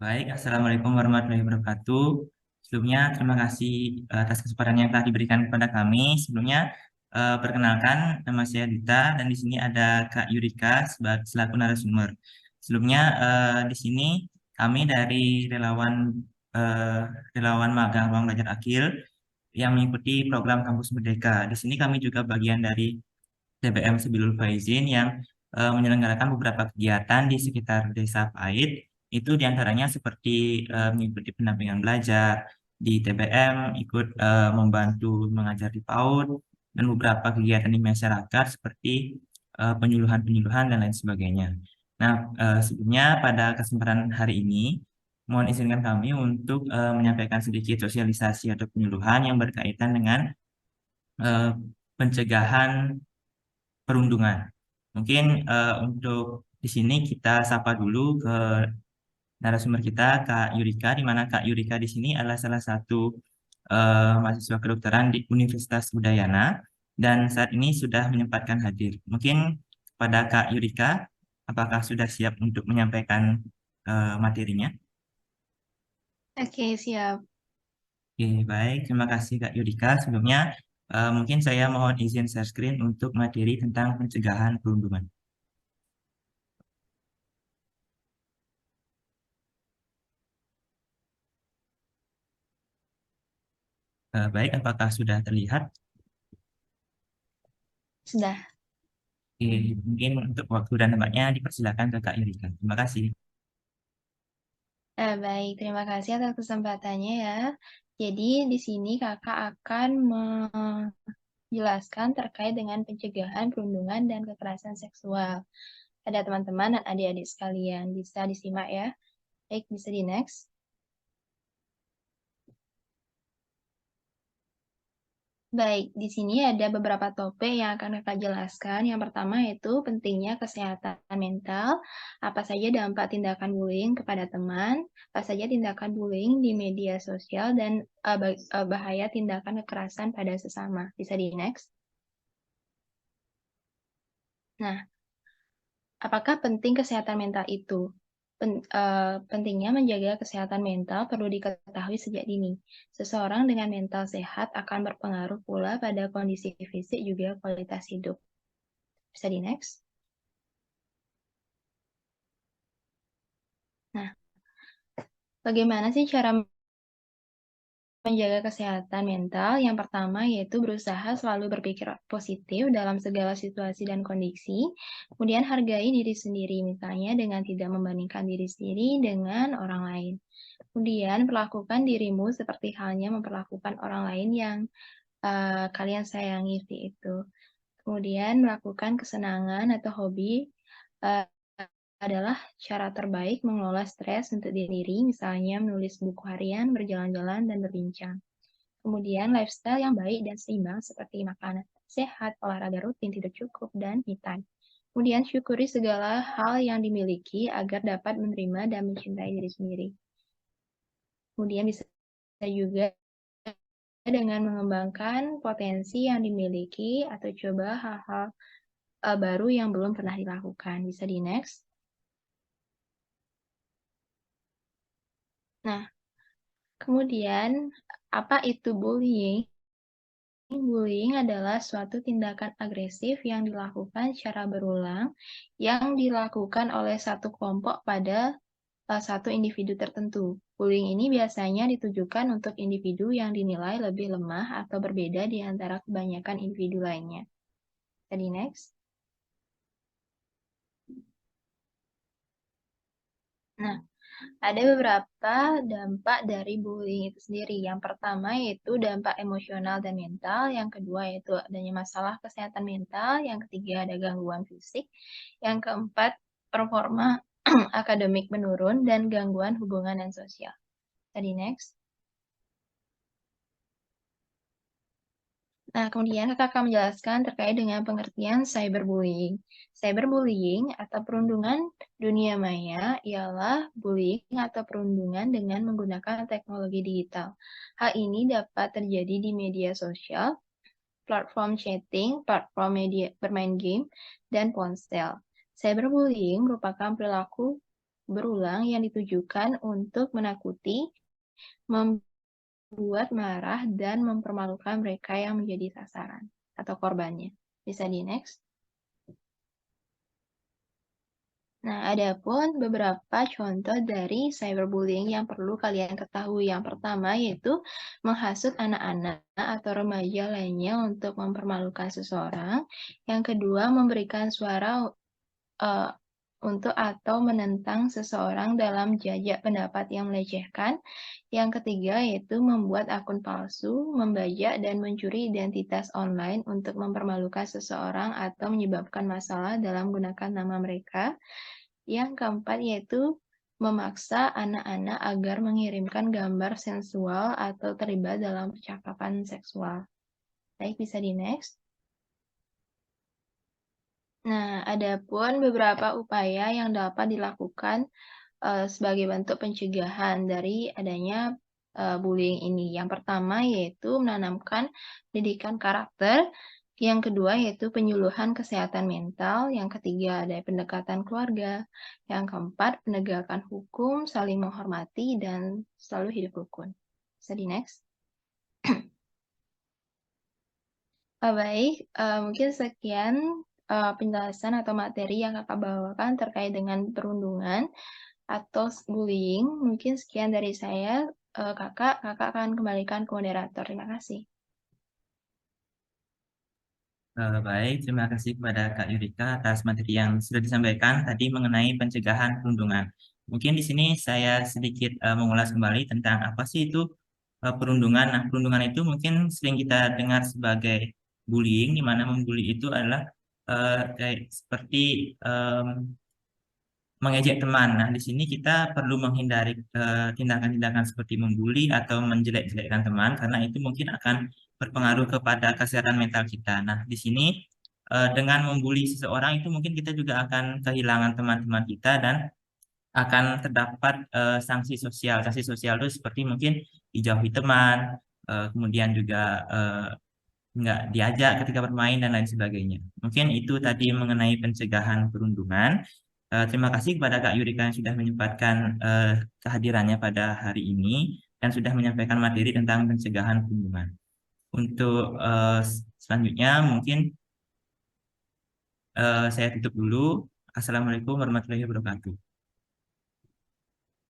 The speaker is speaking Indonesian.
Baik, Assalamualaikum warahmatullahi wabarakatuh. Sebelumnya, terima kasih atas kesempatan yang telah diberikan kepada kami. Sebelumnya, perkenalkan, nama saya Dita, dan di sini ada Kak Yurika selaku narasumber. Sebelumnya, di sini kami dari eh, relawan magang Ruang Belajar Akil yang mengikuti program Kampus Merdeka. Di sini kami juga bagian dari TBM Sebilul Faizin yang menyelenggarakan beberapa kegiatan di sekitar Desa Pait. Itu diantaranya seperti mengikuti pendampingan belajar di TBM, ikut membantu mengajar di PAUD, dan beberapa kegiatan di masyarakat seperti penyuluhan-penyuluhan dan lain sebagainya. Nah, sebelumnya pada kesempatan hari ini, mohon izinkan kami untuk menyampaikan sedikit sosialisasi atau penyuluhan yang berkaitan dengan eh, pencegahan perundungan. Mungkin untuk di sini kita sapa dulu ke narasumber kita, Kak Yurika, di mana Kak Yurika di sini adalah salah satu mahasiswa kedokteran di Universitas Udayana dan saat ini sudah menyempatkan hadir. Mungkin pada Kak Yurika, apakah sudah siap untuk menyampaikan materinya? Oke, siap. Oke, baik. Terima kasih Kak Yurika. Sebelumnya, mungkin saya mohon izin share screen untuk materi tentang pencegahan perundungan. Baik, apakah sudah terlihat? Sudah. Oke, mungkin untuk waktu dan tempatnya dipersilakan ke Kak Yurika. Terima kasih. Baik, terima kasih atas kesempatannya ya. Jadi di sini kakak akan menjelaskan terkait dengan pencegahan perundungan dan kekerasan seksual. Ada teman-teman dan adik-adik sekalian, bisa disimak ya. Baik, bisa di next. Baik, di sini ada beberapa topik yang akan kakak jelaskan. Yang pertama yaitu pentingnya kesehatan mental, apa saja dampak tindakan bullying kepada teman, apa saja tindakan bullying di media sosial, dan bahaya tindakan kekerasan pada sesama. Bisa di next. Nah, apakah penting kesehatan mental itu? Pentingnya menjaga kesehatan mental perlu diketahui sejak dini. Seseorang dengan mental sehat akan berpengaruh pula pada kondisi fisik juga kualitas hidup. Bisa di next. Nah, bagaimana sih cara menjaga kesehatan mental? Yang pertama yaitu berusaha selalu berpikir positif dalam segala situasi dan kondisi. Kemudian hargai diri sendiri, misalnya dengan tidak membandingkan diri sendiri dengan orang lain. Kemudian perlakukan dirimu seperti halnya memperlakukan orang lain yang kalian sayangi itu. Kemudian melakukan kesenangan atau hobi uh, adalah cara terbaik mengelola stres untuk diri, misalnya menulis buku harian, berjalan-jalan, dan berbincang. Kemudian lifestyle yang baik dan seimbang seperti makanan sehat, olahraga rutin, tidur cukup, dan me time. Kemudian syukuri segala hal yang dimiliki agar dapat menerima dan mencintai diri sendiri. Kemudian bisa juga dengan mengembangkan potensi yang dimiliki atau coba hal-hal baru yang belum pernah dilakukan. Bisa di next. Nah, kemudian apa itu bullying? Bullying adalah suatu tindakan agresif yang dilakukan secara berulang yang dilakukan oleh satu kelompok pada satu individu tertentu. Bullying ini biasanya ditujukan untuk individu yang dinilai lebih lemah atau berbeda di antara kebanyakan individu lainnya. Jadi next. Nah, ada beberapa dampak dari bullying itu sendiri. Yang pertama yaitu dampak emosional dan mental, yang kedua yaitu adanya masalah kesehatan mental, yang ketiga ada gangguan fisik, yang keempat performa akademik menurun, dan gangguan hubungan dan sosial. Tadi next. Nah, kemudian kakak akan menjelaskan terkait dengan pengertian cyberbullying. Cyberbullying atau perundungan dunia maya ialah bullying atau perundungan dengan menggunakan teknologi digital. Hal ini dapat terjadi di media sosial, platform chatting, platform media bermain game, dan ponsel. Cyberbullying merupakan perilaku berulang yang ditujukan untuk menakuti, membuat marah, dan mempermalukan mereka yang menjadi sasaran atau korbannya. Bisa di next. Nah, ada pun beberapa contoh dari cyberbullying yang perlu kalian ketahui. Yang pertama yaitu menghasut anak-anak atau remaja lainnya untuk mempermalukan seseorang. Yang kedua, memberikan suara untuk atau menentang seseorang dalam jajak pendapat yang melecehkan. Yang ketiga yaitu membuat akun palsu, membajak dan mencuri identitas online untuk mempermalukan seseorang atau menyebabkan masalah dalam menggunakan nama mereka. Yang keempat yaitu memaksa anak-anak agar mengirimkan gambar sensual atau terlibat dalam percakapan seksual. Baik, bisa di next. Nah, ada pun beberapa upaya yang dapat dilakukan sebagai bentuk pencegahan dari adanya bullying ini. Yang pertama yaitu menanamkan pendidikan karakter, yang kedua yaitu penyuluhan kesehatan mental, yang ketiga ada pendekatan keluarga, yang keempat penegakan hukum, saling menghormati, dan selalu hidup rukun. Bisa di next. Baik, mungkin sekian penjelasan atau materi yang kakak bawakan terkait dengan perundungan atau bullying. Mungkin sekian dari saya. Kakak akan kembalikan ke moderator. Terima kasih. Baik, terima kasih kepada Kak Yurika atas materi yang sudah disampaikan tadi mengenai pencegahan perundungan. Mungkin di sini saya sedikit mengulas kembali tentang apa sih itu perundungan. Nah, perundungan itu mungkin sering kita dengar sebagai bullying, di mana membuli itu adalah kayak seperti mengejek teman. Nah, di sini kita perlu menghindari tindakan-tindakan seperti membuli atau menjelek-jelekkan teman, karena itu mungkin akan berpengaruh kepada kesehatan mental kita. Nah, di sini dengan membuli seseorang itu mungkin kita juga akan kehilangan teman-teman kita dan akan terdapat sanksi sosial. Sanksi sosial itu seperti mungkin dijauhi teman, kemudian juga nggak diajak ketika bermain dan lain sebagainya. Mungkin itu tadi mengenai pencegahan perundungan. Terima kasih kepada Kak Yurika yang sudah menyempatkan kehadirannya pada hari ini dan sudah menyampaikan materi tentang pencegahan perundungan. Untuk selanjutnya mungkin saya tutup dulu. Assalamualaikum warahmatullahi wabarakatuh.